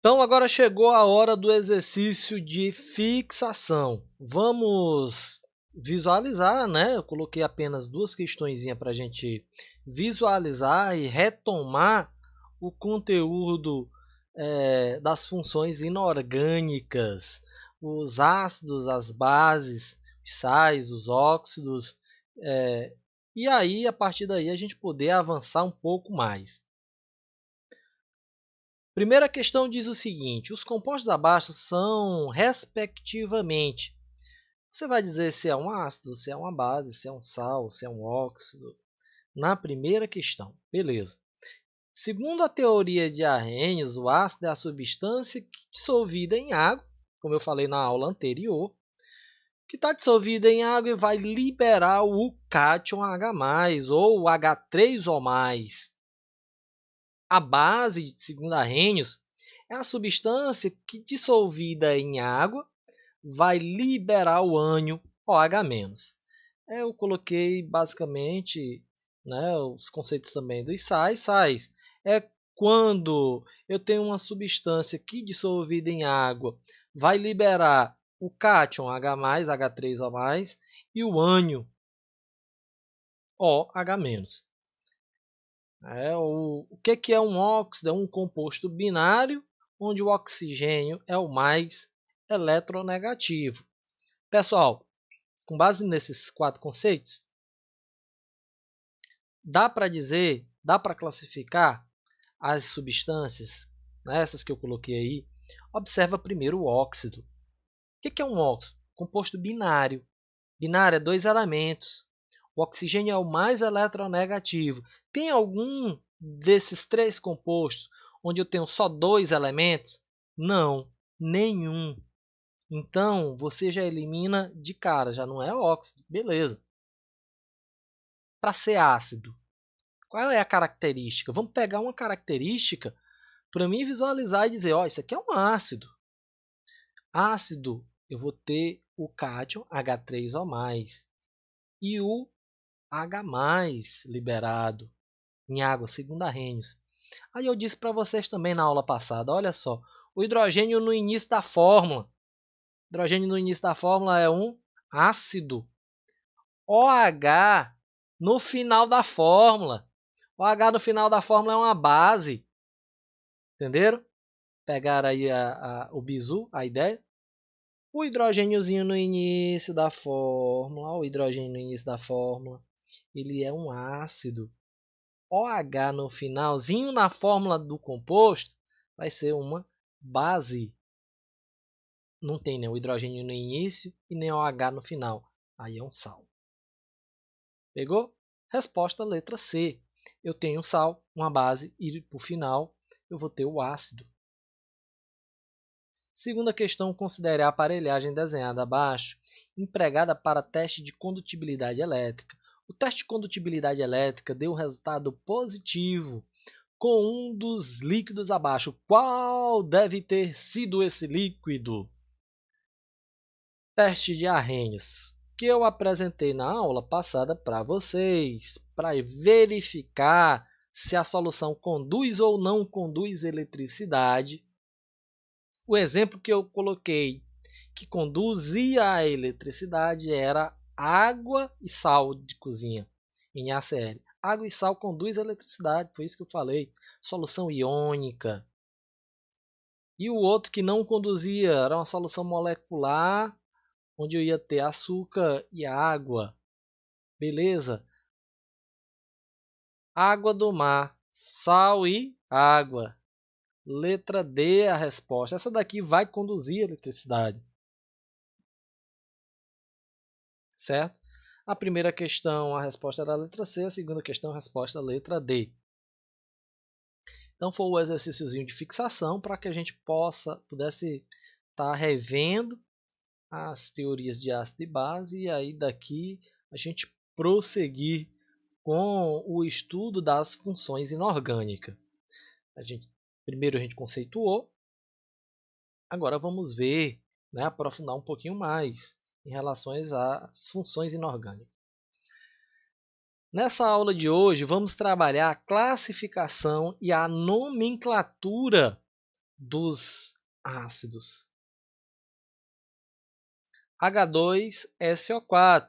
Então agora chegou a hora do exercício de fixação. Vamos visualizar, né? Eu coloquei apenas duas questõezinhas para a gente visualizar e retomar o conteúdo das funções inorgânicas, os ácidos, as bases, os sais, os óxidos, e aí a partir daí a gente poder avançar um pouco mais. Primeira questão diz o seguinte: os compostos abaixo são, respectivamente, você vai dizer se é um ácido, se é uma base, se é um sal, se é um óxido, na primeira questão. Beleza. Segundo a teoria de Arrhenius, o ácido é a substância dissolvida em água, como eu falei na aula anterior, que está dissolvida em água e vai liberar o cátion H+, ou o H3O+. A base, segundo Arrhenius, é a substância que, dissolvida em água, vai liberar o ânion OH-. Eu coloquei basicamente, né, os conceitos também dos sais. Sais é quando eu tenho uma substância que, dissolvida em água, vai liberar o cátion H+, H3O+, e o ânion OH-. O que é um óxido? É um composto binário, onde o oxigênio é o mais eletronegativo. Pessoal, com base nesses 4 conceitos, dá para dizer, dá para classificar as substâncias, né, essas que eu coloquei aí. Observa primeiro o óxido. O que é um óxido? Composto binário. Binário é 2 elementos. O oxigênio é o mais eletronegativo. Tem algum desses 3 compostos onde eu tenho só 2 elementos? Não, nenhum. Então, você já elimina de cara, já não é óxido. Beleza. Para ser ácido, qual é a característica? Vamos pegar uma característica para mim visualizar e dizer, ó, isso aqui é um ácido. Ácido, eu vou ter o cátion H3O+, e o H+ liberado em água, segundo Arrhenius. Aí eu disse para vocês também na aula passada, olha só, o hidrogênio no início da fórmula. O hidrogênio no início da fórmula é um ácido. OH no final da fórmula. OH no final da fórmula é uma base. Entenderam? Pegaram aí o bizu, a ideia? O hidrogêniozinho no início da fórmula, o hidrogênio no início da fórmula, ele é um ácido. OH no finalzinho na fórmula do composto vai ser uma base. Não tem nem o hidrogênio no início e nem OH no final. Aí é um sal. Pegou? Resposta letra C. Eu tenho sal, uma base e por final eu vou ter o ácido. Segunda questão, considere a aparelhagem desenhada abaixo empregada para teste de condutibilidade elétrica. O teste de condutibilidade elétrica deu um resultado positivo com um dos líquidos abaixo. Qual deve ter sido esse líquido? Teste de Arrhenius, que eu apresentei na aula passada para vocês, para verificar se a solução conduz ou não conduz eletricidade. O exemplo que eu coloquei que conduzia a eletricidade era água e sal de cozinha, NaCl. Água e sal conduz a eletricidade, foi isso que eu falei. Solução iônica. E o outro que não conduzia era uma solução molecular, onde eu ia ter açúcar e água. Beleza? Água do mar, sal e água. Letra D é a resposta. Essa daqui vai conduzir a eletricidade. Certo? A primeira questão, a resposta era a letra C. A segunda questão, a resposta a letra D. Então, foi o exercíciozinho de fixação para que a gente pudesse estar revendo as teorias de ácido e base. E aí, daqui, a gente prosseguir com o estudo das funções inorgânicas. Primeiro a gente conceituou, agora vamos ver, né, aprofundar um pouquinho mais em relação às funções inorgânicas. Nessa aula de hoje vamos trabalhar a classificação e a nomenclatura dos ácidos. H2SO4.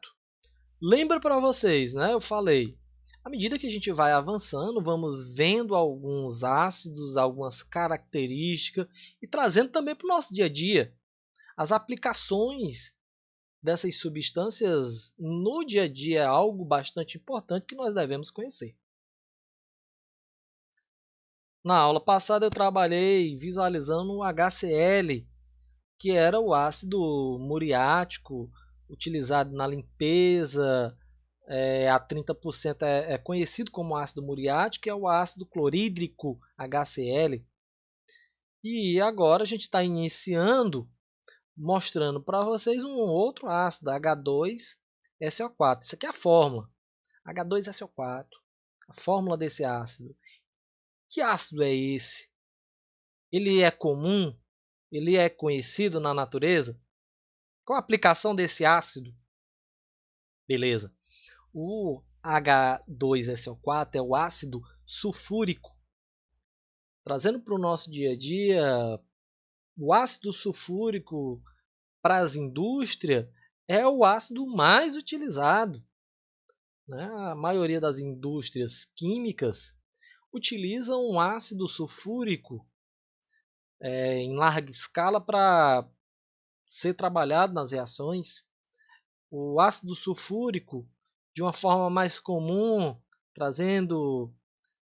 Lembra para vocês, né? Eu falei, à medida que a gente vai avançando, vamos vendo alguns ácidos, algumas características e trazendo também para o nosso dia a dia. As aplicações dessas substâncias no dia a dia é algo bastante importante que nós devemos conhecer. Na aula passada eu trabalhei visualizando o HCl, que era o ácido muriático utilizado na limpeza. A 30% é conhecido como ácido muriático, e é o ácido clorídrico HCl. E agora a gente está iniciando mostrando para vocês um outro ácido, H2SO4. Isso aqui é a fórmula, H2SO4, a fórmula desse ácido. Que ácido é esse? Ele é comum? Ele é conhecido na natureza? Qual a aplicação desse ácido? Beleza. O H2SO4 é o ácido sulfúrico. Trazendo para o nosso dia a dia, o ácido sulfúrico para as indústrias é o ácido mais utilizado. A maioria das indústrias químicas utilizam um ácido sulfúrico em larga escala para ser trabalhado nas reações. O ácido sulfúrico, de uma forma mais comum, trazendo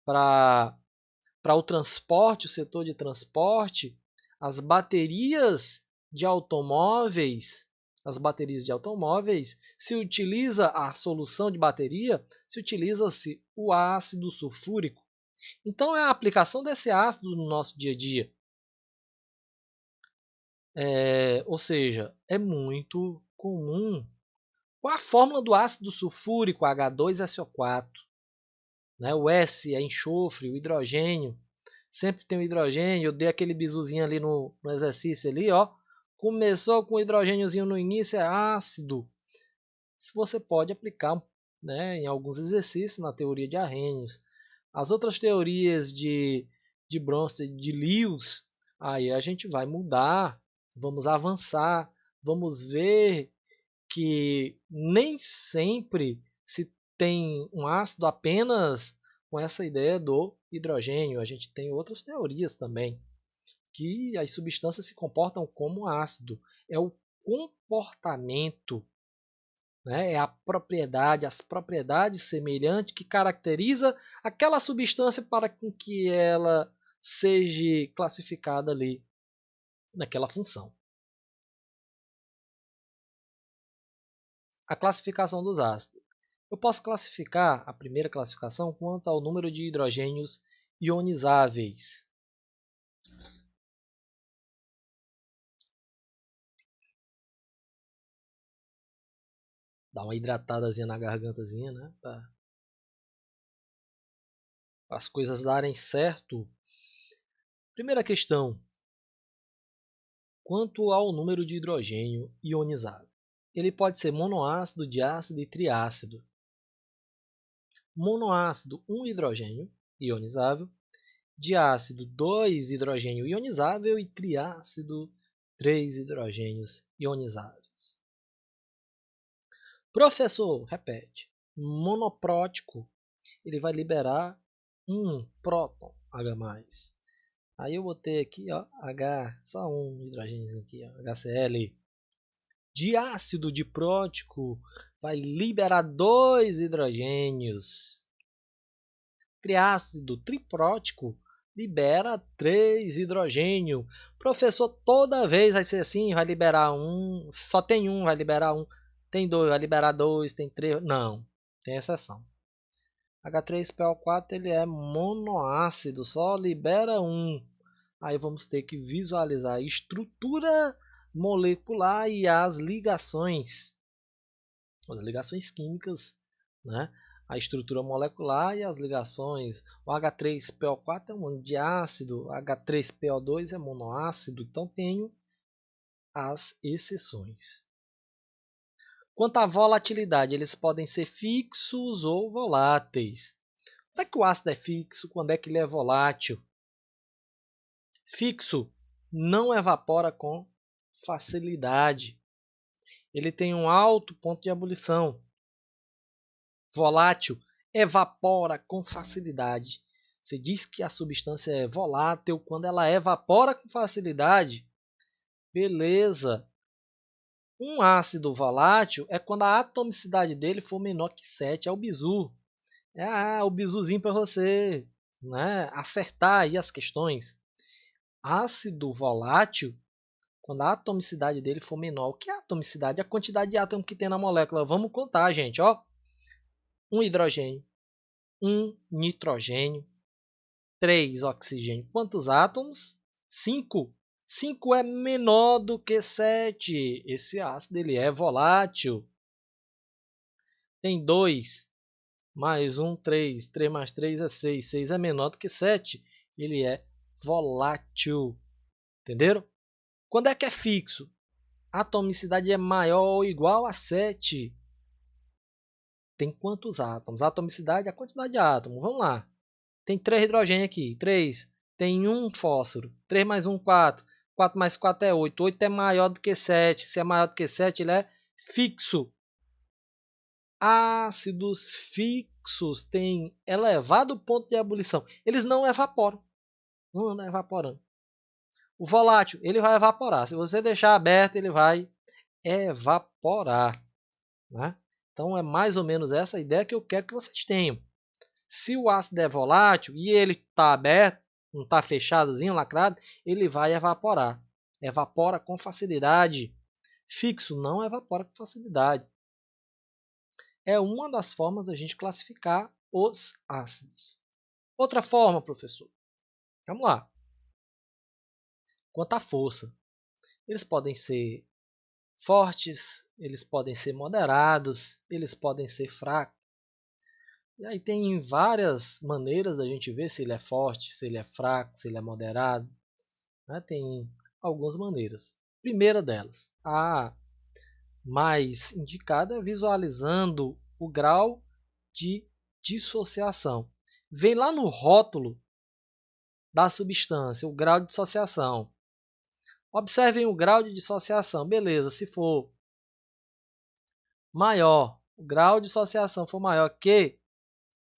para o transporte, o setor de transporte, as baterias de automóveis, se utiliza a solução de bateria, se utiliza-se o ácido sulfúrico. Então é a aplicação desse ácido no nosso dia a dia. Ou seja, é muito comum. Qual a fórmula do ácido sulfúrico H2SO4? O S é enxofre, o hidrogênio. Sempre tem o hidrogênio. Eu dei aquele bizuzinho ali no exercício ali, ó. Começou com o hidrogêniozinho no início, é ácido. Você pode aplicar, em alguns exercícios na teoria de Arrhenius. As outras teorias de Bronsted, de Lewis, aí a gente vai mudar, vamos avançar, vamos ver que nem sempre se tem um ácido apenas com essa ideia do hidrogênio. A gente tem outras teorias também, que as substâncias se comportam como ácido. É o comportamento, é a propriedade, as propriedades semelhantes que caracteriza aquela substância para que ela seja classificada ali naquela função. A classificação dos ácidos. Eu posso classificar a primeira classificação quanto ao número de hidrogênios ionizáveis. Dá uma hidratadazinha na gargantazinha, né? Para as coisas darem certo. Primeira questão. Quanto ao número de hidrogênio ionizado. Ele pode ser monoácido, diácido e triácido. Monoácido, 1 hidrogênio ionizável. Diácido, 2 hidrogênio ionizável. E triácido, 3 hidrogênios ionizáveis. Professor, repete. Monoprótico, ele vai liberar um próton H+. Aí eu botei aqui, ó, H, só um hidrogênio aqui, ó, HCl. Diácido diprótico vai liberar 2 hidrogênios. Triácido triprótico libera 3 hidrogênio. Professor, toda vez vai ser assim, vai liberar um, só tem um, vai liberar um. Tem 2, vai liberar 2, tem 3. Não, tem exceção. H3PO4 ele é monoácido, só libera um. Aí vamos ter que visualizar a estrutura molecular e as ligações químicas, né? A estrutura molecular e as ligações. O H3PO4 é um diácido, H3PO2 é monoácido, então tenho as exceções. Quanto à volatilidade, eles podem ser fixos ou voláteis. Quando é que o ácido é fixo? Quando é que ele é volátil? Fixo não evapora com facilidade. Ele tem um alto ponto de ebulição. Volátil evapora com facilidade. Você diz que a substância é volátil quando ela evapora com facilidade. Beleza. Um ácido volátil é quando a atomicidade dele for menor que 7. É o bizu. É o bizuzinho para você, né, acertar aí as questões. Ácido volátil, quando a atomicidade dele for menor. O que é a atomicidade? A quantidade de átomo que tem na molécula. Vamos contar, gente. Ó. Um hidrogênio, um nitrogênio, 3 oxigênio. Quantos átomos? 5. 5 é menor do que 7. Esse ácido ele é volátil. Tem 2 mais 1, 3. 3 mais 3 é 6. 6 é menor do que 7. Ele é volátil. Entenderam? Quando é que é fixo? A atomicidade é maior ou igual a 7. Tem quantos átomos? A atomicidade é a quantidade de átomos. Vamos lá. Tem 3 hidrogênio aqui. 3. Tem 1 fósforo. 3 mais 1, 4. 4 mais 4 é 8. 8 é maior do que 7. Se é maior do que 7, ele é fixo. Ácidos fixos têm elevado ponto de ebulição. Eles não evaporam. Não andam evaporando. O volátil, ele vai evaporar. Se você deixar aberto, ele vai evaporar. Né? Então, é mais ou menos essa a ideia que eu quero que vocês tenham. Se o ácido é volátil e ele está aberto, não está fechadozinho, lacrado, ele vai evaporar. Evapora com facilidade. Fixo não evapora com facilidade. É uma das formas da gente classificar os ácidos. Outra forma, professor. Vamos lá. Quanto à força. Eles podem ser fortes, eles podem ser moderados, eles podem ser fracos. E aí tem várias maneiras da gente ver se ele é forte, se ele é fraco, se ele é moderado. Né? Tem algumas maneiras. Primeira delas, a mais indicada é visualizando o grau de dissociação. Vem lá no rótulo da substância, o grau de dissociação. Observem o grau de dissociação. Beleza, se for maior, o grau de dissociação for maior que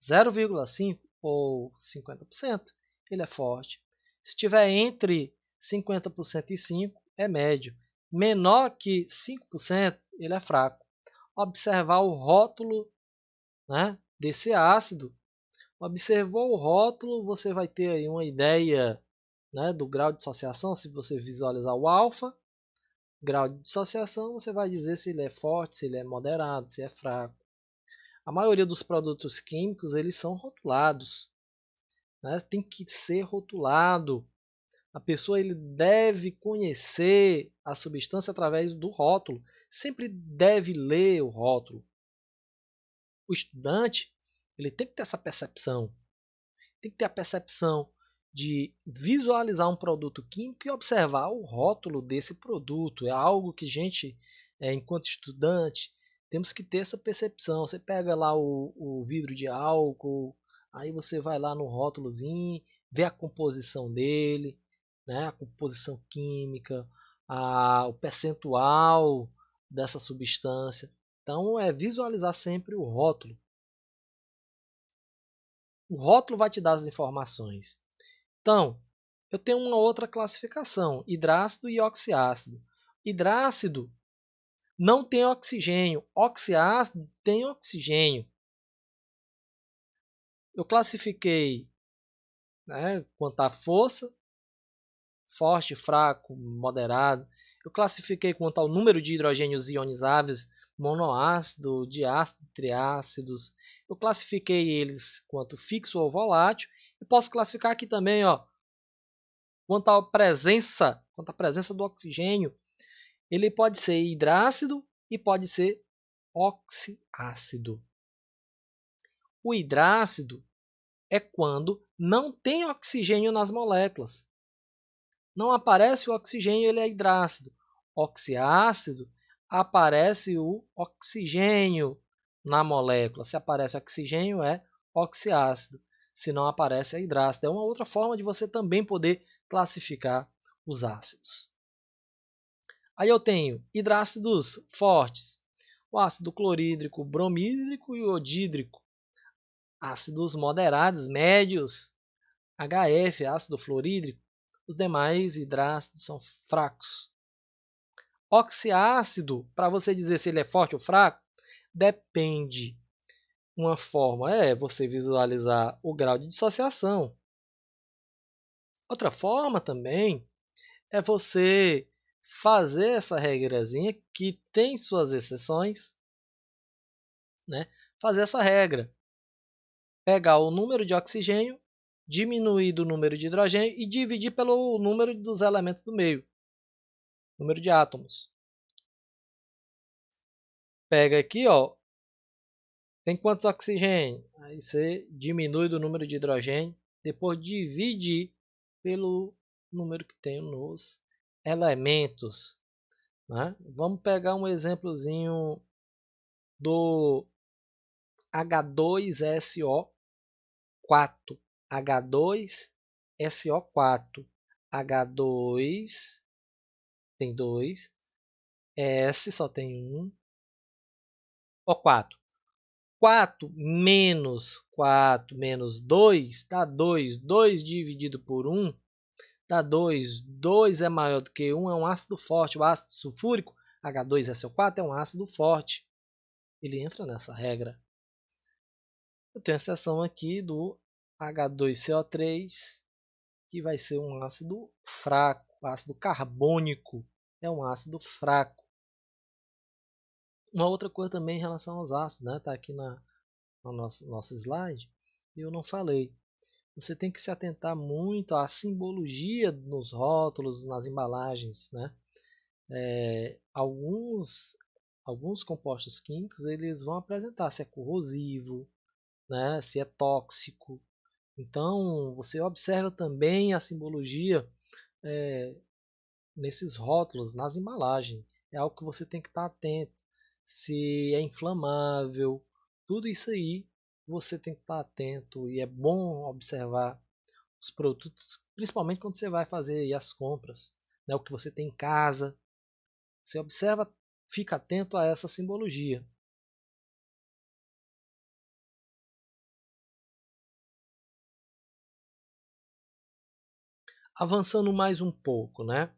0,5 ou 50%, ele é forte. Se estiver entre 50% e 5%, é médio. Menor que 5%, ele é fraco. Observar o rótulo, né, desse ácido. Observou o rótulo, você vai ter aí uma ideia, né, do grau de dissociação. Se você visualizar o alfa, grau de dissociação, você vai dizer se ele é forte, se ele é moderado, se é fraco. A maioria dos produtos químicos eles são rotulados, né? Tem que ser rotulado. A pessoa ele deve conhecer a substância através do rótulo. Sempre deve ler o rótulo. O estudante ele tem que ter essa percepção. Tem que ter a percepção de visualizar um produto químico e observar o rótulo desse produto. É algo que a gente, enquanto estudante, temos que ter essa percepção. Você pega lá o vidro de álcool, aí você vai lá no rótulozinho, vê a composição dele, né, a composição química, o percentual dessa substância. Então, é visualizar sempre o rótulo. O rótulo vai te dar as informações. Então, eu tenho uma outra classificação, hidrácido e oxiácido. Hidrácido não tem oxigênio, oxiácido tem oxigênio. Eu classifiquei, né, quanto à força, forte, fraco, moderado. Eu classifiquei quanto ao número de hidrogênios ionizáveis, monoácido, diácido, triácidos. Eu classifiquei eles quanto fixo ou volátil. E posso classificar aqui também, ó, quanto à presença do oxigênio. Ele pode ser hidrácido e pode ser oxiácido. O hidrácido é quando não tem oxigênio nas moléculas. Não aparece o oxigênio, ele é hidrácido. Oxiácido, aparece o oxigênio na molécula. Se aparece oxigênio, é oxiácido. se não aparece a hidrácido. É uma outra forma de você também poder classificar os ácidos. Aí eu tenho hidrácidos fortes, o ácido clorídrico, bromídrico e odídrico. Ácidos moderados, médios, HF, ácido fluorídrico. Os demais hidrácidos são fracos. Oxiácido, para você dizer se ele é forte ou fraco, depende. Uma forma é você visualizar o grau de dissociação. Outra forma também é você fazer essa regrazinha que tem suas exceções, né? Fazer essa regra. Pegar o número de oxigênio, diminuir do número de hidrogênio e dividir pelo número dos elementos do meio, número de átomos. Pega aqui, ó, tem quantos oxigênio? Aí você diminui do número de hidrogênio, depois divide pelo número que tem nos elementos. Né? Vamos pegar um exemplozinho do H2SO4. H2SO4. H2 tem 2. S só tem 1. O4. 4 menos 2 dá 2. 2 dividido por 1 dá 2. 2 é maior do que 1, é um ácido forte. O ácido sulfúrico, H2SO4, é um ácido forte. Ele entra nessa regra. Eu tenho a exceção aqui do H2CO3, que vai ser um ácido fraco. Ácido carbônico é um ácido fraco. Uma outra coisa também em relação aos ácidos, né? Está aqui no nosso slide, e eu não falei. Você tem que se atentar muito à simbologia nos rótulos, nas embalagens, né? Alguns compostos químicos eles vão apresentar se é corrosivo, né? Se é tóxico. Então você observa também a simbologia nesses rótulos, nas embalagens. É algo que você tem que estar atento. Se é inflamável, tudo isso aí você tem que estar atento e é bom observar os produtos, principalmente quando você vai fazer as compras, né, o que você tem em casa. Você observa, fica atento a essa simbologia. Avançando mais um pouco, né?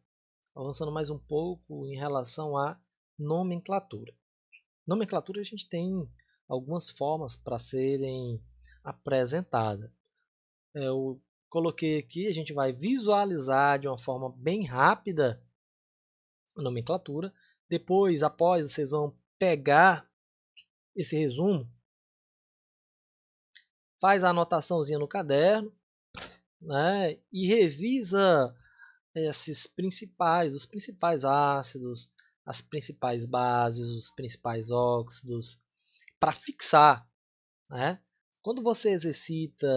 Avançando mais um pouco em relação à nomenclatura. Nomenclatura a gente tem algumas formas para serem apresentadas. Eu coloquei aqui, a gente vai visualizar de uma forma bem rápida a nomenclatura. Depois, após, vocês vão pegar esse resumo, faz a anotaçãozinha no caderno, né, e revisa os principais ácidos, as principais bases, os principais óxidos, para fixar. Né? Quando você exercita,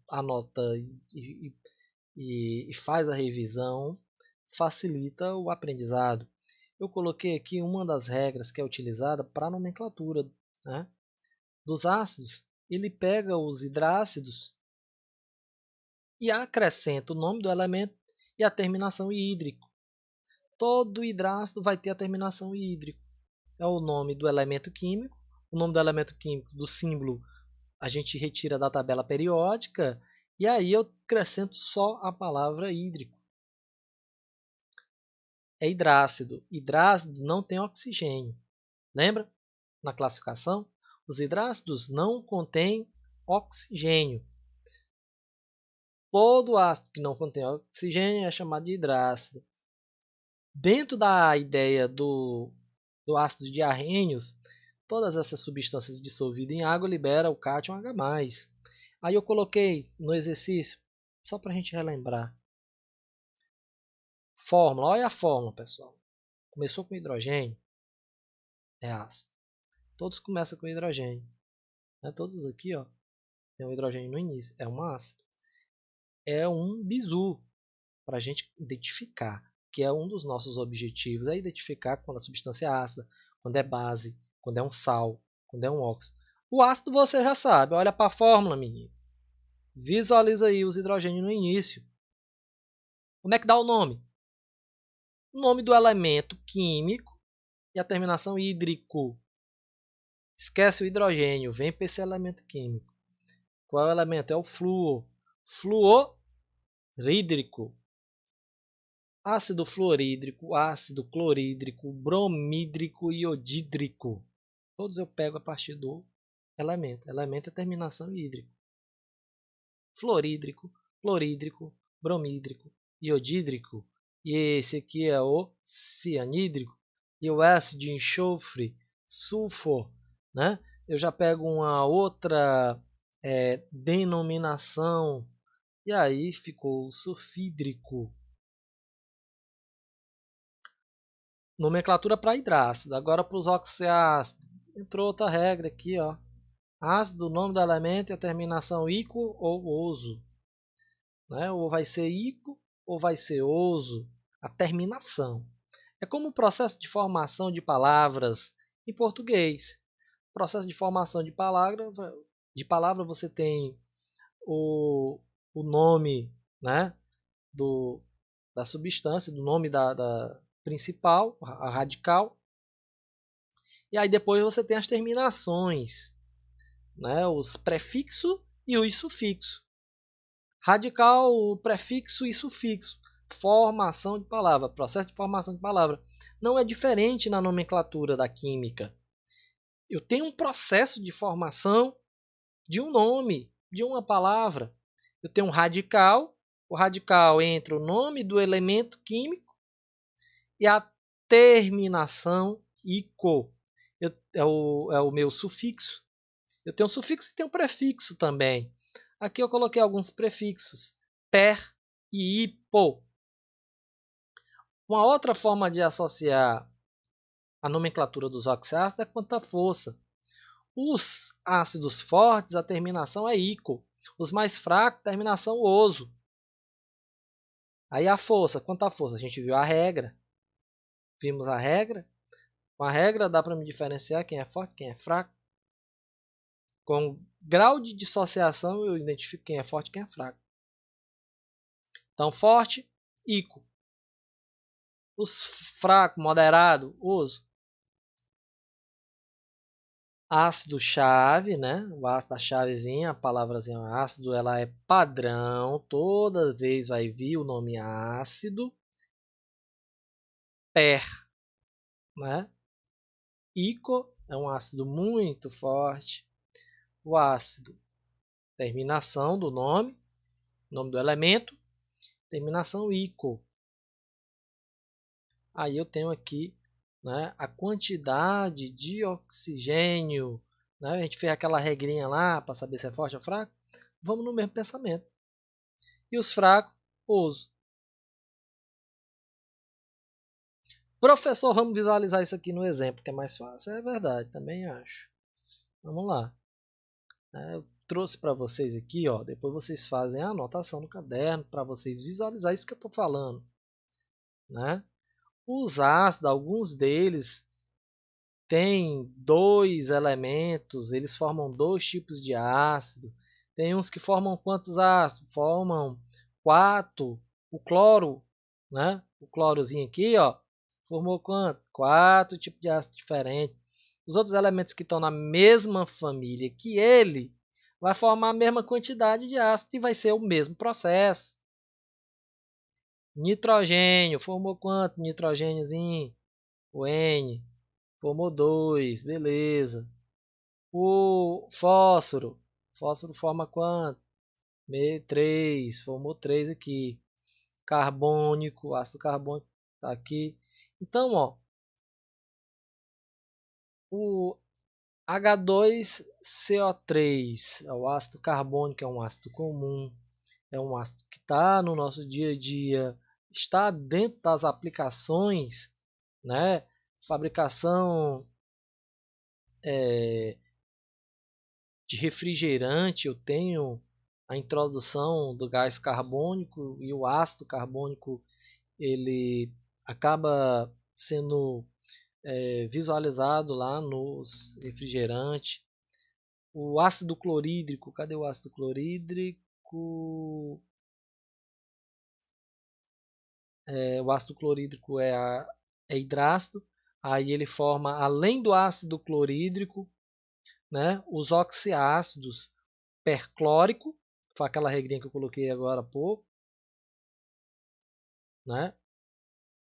anota e faz a revisão, facilita o aprendizado. Eu coloquei aqui uma das regras que é utilizada para a nomenclatura, né, dos ácidos. Ele pega os hidrácidos e acrescenta o nome do elemento e a terminação hídrico. Todo hidrácido vai ter a terminação hídrico. É o nome do elemento químico. O nome do elemento químico, do símbolo, a gente retira da tabela periódica e aí eu acrescento só a palavra hídrico. É hidrácido. Hidrácido não tem oxigênio. Lembra? Na classificação, os hidrácidos não contêm oxigênio. Todo ácido que não contém oxigênio é chamado de hidrácido. Dentro da ideia do ácido de Arrhenius, todas essas substâncias dissolvidas em água liberam o cátion H+. Aí eu coloquei no exercício, só para a gente relembrar. Fórmula, olha a fórmula, pessoal. Começou com hidrogênio, é ácido. Todos começam com hidrogênio. Todos aqui, ó, tem um hidrogênio no início, é um ácido. É um bizu para a gente identificar, que é um dos nossos objetivos, é identificar quando a substância é ácida, quando é base, quando é um sal, quando é um óxido. O ácido você já sabe, olha para a fórmula, menino. Visualiza aí os hidrogênios no início. Como é que dá o nome? O nome do elemento químico e a terminação hídrico. Esquece o hidrogênio, vem para esse elemento químico. Qual é o elemento? É o flúor. Fluorídrico. Ácido fluorídrico, ácido clorídrico, bromídrico e iodídrico. Todos eu pego a partir do elemento. Elemento é terminação hídrico. Fluorídrico, clorídrico, bromídrico, iodídrico. E esse aqui é o cianídrico. E o S de enxofre, sulfur. Né? Eu já pego uma outra denominação. E aí ficou o sulfídrico. Nomenclatura para hidrácido. Agora para os oxiácidos. Entrou outra regra aqui, ó. Ácido, nome do elemento e a terminação ico ou oso. Né? Ou vai ser ico ou vai ser oso. A terminação. É como o processo de formação de palavras em português. Processo de formação de palavra você tem o nome, né, da substância, do nome da principal, a radical. E aí depois você tem as terminações, né, os prefixos e os sufixos. Radical, o prefixo e sufixo. Formação de palavra, processo de formação de palavra. Não é diferente na nomenclatura da química. Eu tenho um processo de formação de um nome, de uma palavra. Eu tenho um radical. O radical entre o nome do elemento químico e a terminação ico. É o meu sufixo. Eu tenho um sufixo e tenho um prefixo também. Aqui eu coloquei alguns prefixos. Per e hipo. Uma outra forma de associar a nomenclatura dos oxiácidos é quanto à força. Os ácidos fortes, a terminação é ico. Os mais fracos, a terminação oso. Aí a força, quanto à força? A gente viu a regra. Vimos a regra. Com a regra dá para me diferenciar quem é forte e quem é fraco. Com grau de dissociação eu identifico quem é forte e quem é fraco. Então forte, ico. Os fracos, moderado, oso. Ácido chave, né? O ácido da chavezinha, a palavrazinha ácido, ela é padrão. Toda vez vai vir o nome ácido. Per, né? Ico é um ácido muito forte. O ácido, terminação do nome do elemento, terminação ico. Aí eu tenho aqui, né, a quantidade de oxigênio. Né? A gente fez aquela regrinha lá para saber se é forte ou fraco. Vamos no mesmo pensamento. E os fracos, oso. Professor, vamos visualizar isso aqui no exemplo, que é mais fácil. É verdade, também acho. Vamos lá. Eu trouxe para vocês aqui, ó, depois vocês fazem a anotação no caderno para vocês visualizar isso que eu estou falando. Né? Os ácidos, alguns deles têm dois elementos, eles formam dois tipos de ácido. Tem uns que formam quantos ácidos? Formam 4. O cloro, né? O clorozinho aqui, ó, formou quanto? 4 tipos de ácido diferentes. Os outros elementos que estão na mesma família que ele vai formar a mesma quantidade de ácido e vai ser o mesmo processo. Nitrogênio, formou quanto? Nitrogêniozinho, o N, formou 2, beleza. O fósforo, fósforo forma quanto? 3, formou 3 aqui. Carbônico, ácido carbônico está aqui. Então, ó, o H2CO3 é o ácido carbônico, é um ácido comum, é um ácido que está no nosso dia a dia, está dentro das aplicações, né? Fabricação de refrigerante, eu tenho a introdução do gás carbônico e o ácido carbônico, ele acaba sendo visualizado lá nos refrigerantes. O ácido clorídrico, cadê o ácido clorídrico? clorídrico, o ácido clorídrico é hidrácido, aí ele forma, além do ácido clorídrico, né, os oxiácidos perclórico, foi aquela regrinha que eu coloquei agora há pouco, né?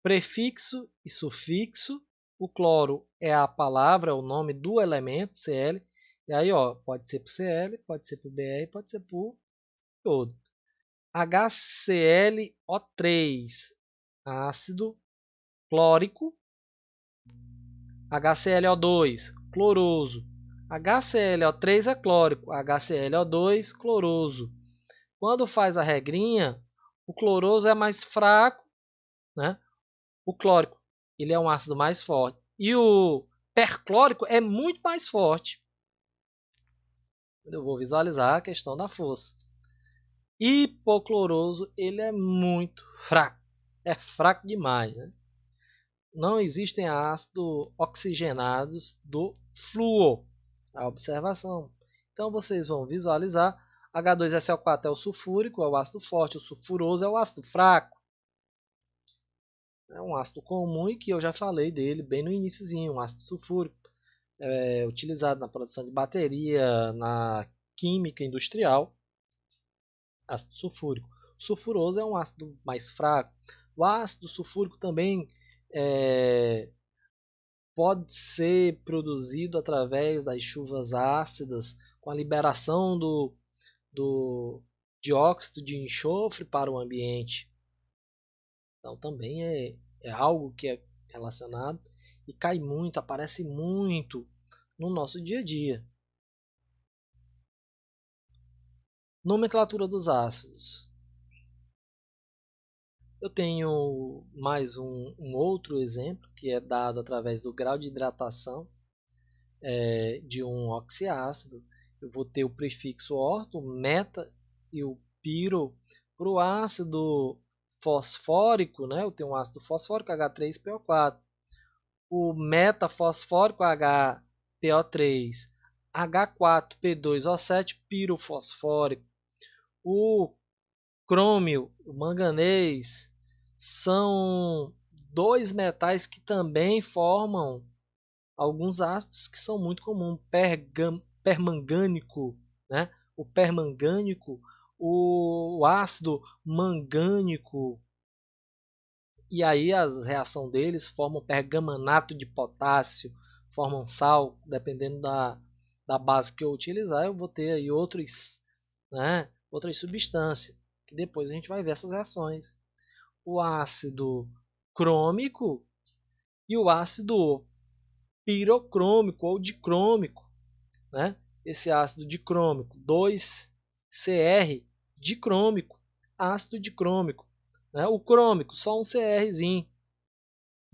Prefixo e sufixo. O cloro é a palavra, é o nome do elemento, Cl. E aí, ó, pode ser por Cl, pode ser por Br, pode ser por iodo. HClO3, ácido clórico. HClO2, cloroso. HClO3 é clórico, HClO2, cloroso. Quando faz a regrinha, o cloroso é mais fraco, né? O clórico, ele é um ácido mais forte. E o perclórico é muito mais forte. Eu vou visualizar a questão da força. Hipocloroso, ele é muito fraco. É fraco demais, né? Não existem ácidos oxigenados do flúor. A observação. Então vocês vão visualizar. H2SO4 é o sulfúrico, é o ácido forte. O sulfuroso é o ácido fraco. É um ácido comum e que eu já falei dele bem no iniciozinho, um ácido sulfúrico, utilizado na produção de bateria, na química industrial, ácido sulfúrico. O sulfuroso é um ácido mais fraco. O ácido sulfúrico também pode ser produzido através das chuvas ácidas, com a liberação do dióxido de enxofre para o ambiente. Então também é algo que é relacionado e cai muito, aparece muito no nosso dia a dia. Nomenclatura dos ácidos. Eu tenho mais um outro exemplo que é dado através do grau de hidratação de um oxiácido. Eu vou ter o prefixo orto, meta e o piro. Para o ácido fosfórico, né, eu tenho um ácido fosfórico H3PO4. O metafosfórico HPO3, H4P2O7 pirofosfórico, o crômio, o manganês, são dois metais que também formam alguns ácidos que são muito comuns, permangânico, né? O permangânico, o ácido mangânico. E aí a reação deles formam pergamanato de potássio, formam sal, dependendo da base que eu utilizar, eu vou ter aí outras substâncias, que depois a gente vai ver essas reações. O ácido crômico e o ácido pirocrômico ou dicrômico, né? Esse ácido dicrômico, 2Cr dicrômico, ácido dicrômico. Né? O crômico, só um Crzinho.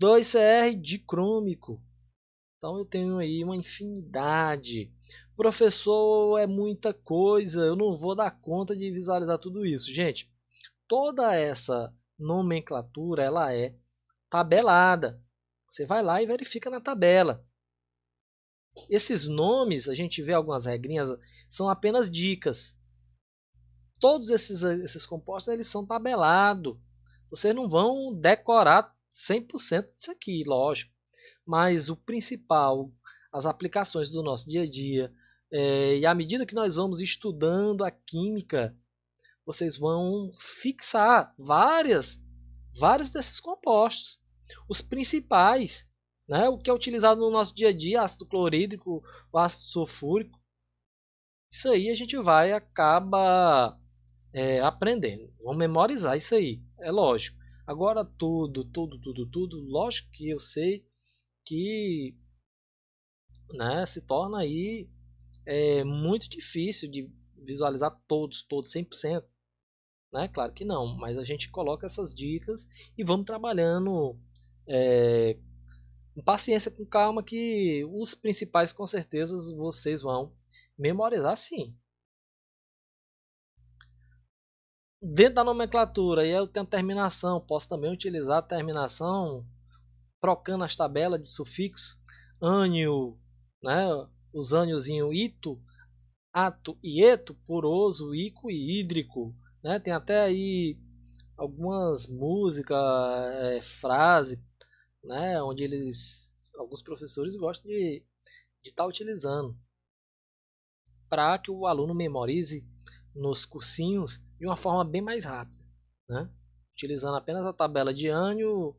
2Cr dicrômico. Então eu tenho aí uma infinidade. Professor, é muita coisa, eu não vou dar conta de visualizar tudo isso. Gente, toda essa nomenclatura ela é tabelada. Você vai lá e verifica na tabela. Esses nomes, a gente vê algumas regrinhas, são apenas dicas. Todos esses compostos eles são tabelados. Vocês não vão decorar 100% disso aqui, lógico. Mas o principal, as aplicações do nosso dia a dia, e à medida que nós vamos estudando a química, vocês vão fixar vários desses compostos. Os principais, né, o que é utilizado no nosso dia a dia, ácido clorídrico, o ácido sulfúrico. Isso aí a gente acaba aprendendo. Vamos memorizar isso aí, é lógico. Agora tudo, lógico que eu sei que, né, se torna aí muito difícil de visualizar todos 100%. Né? Claro que não, mas a gente coloca essas dicas e vamos trabalhando com paciência, com calma, que os principais com certeza vocês vão memorizar sim. Dentro da nomenclatura, aí eu tenho terminação, posso também utilizar a terminação trocando as tabelas de sufixo, ânio, né? Os âniozinho ito, ato e eto, poroso, ico e hídrico. Né? Tem até aí algumas músicas, frase, né? Onde alguns professores gostam de estar utilizando para que o aluno memorize nos cursinhos de uma forma bem mais rápida, né? Utilizando apenas a tabela de ânio,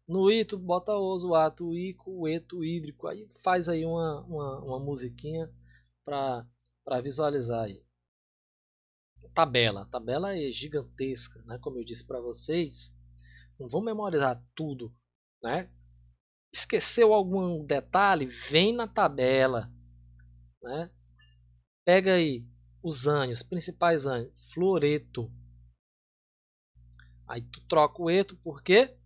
no ito bota oso, ato, ico, eto, hídrico, aí faz aí uma musiquinha para visualizar aí. Tabela, a tabela é gigantesca, né? Como eu disse para vocês, não vão memorizar tudo, né? Esqueceu algum detalhe, vem na tabela, né? Pega aí os ânions, principais ânions, fluoreto. Aí tu troca o eto por quê?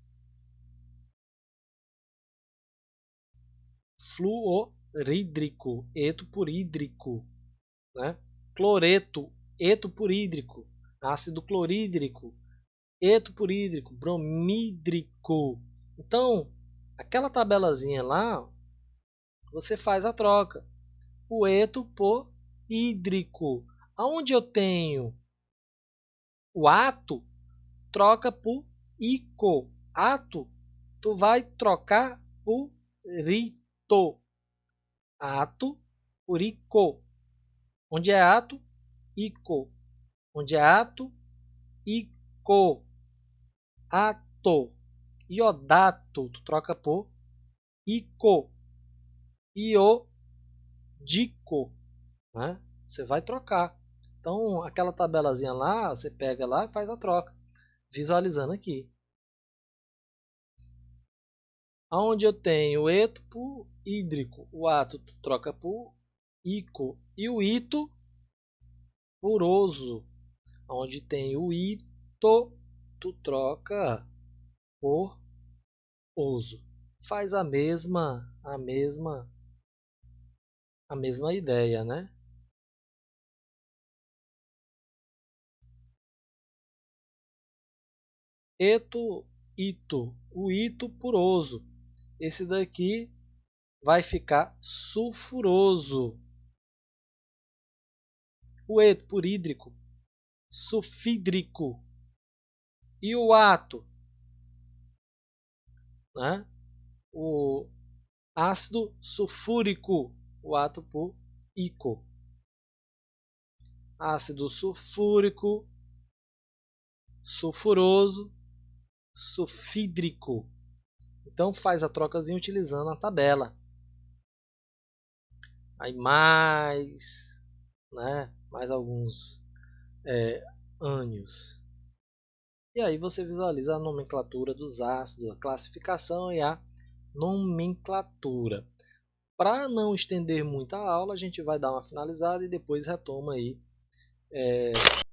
Fluorídrico, eto por hídrico, né? Cloreto, eto por hídrico. Ácido clorídrico, eto por hídrico. Bromídrico. Então, aquela tabelazinha lá, você faz a troca. O eto por hídrico. Aonde eu tenho o ato, troca por ico. Ato, tu vai trocar por rito. Ato por ico. Onde é ato? Ico. Onde é ato? Ico. Ato. Iodato, tu troca por ico. Iodico. Né? Você vai trocar. Então, aquela tabelazinha lá, você pega lá e faz a troca. Visualizando aqui. Onde eu tenho eto por hídrico. O ato tu troca por ico. E o ito por oso. Onde tem o ito, tu troca por oso. Faz a mesma ideia, né? Eto, ito. O ito por oso. Esse daqui vai ficar sulfuroso. O eto por hídrico, sulfídrico. E o ato, né? O ácido sulfúrico, o ato por ico. Ácido sulfúrico, sulfuroso, sulfídrico. Então faz a trocazinha utilizando a tabela. Aí mais alguns ânions. E aí você visualiza a nomenclatura dos ácidos, a classificação e a nomenclatura. Para não estender muito a aula, a gente vai dar uma finalizada e depois retoma aí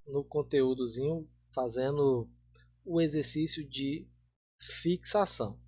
no conteúdozinho fazendo o exercício de fixação.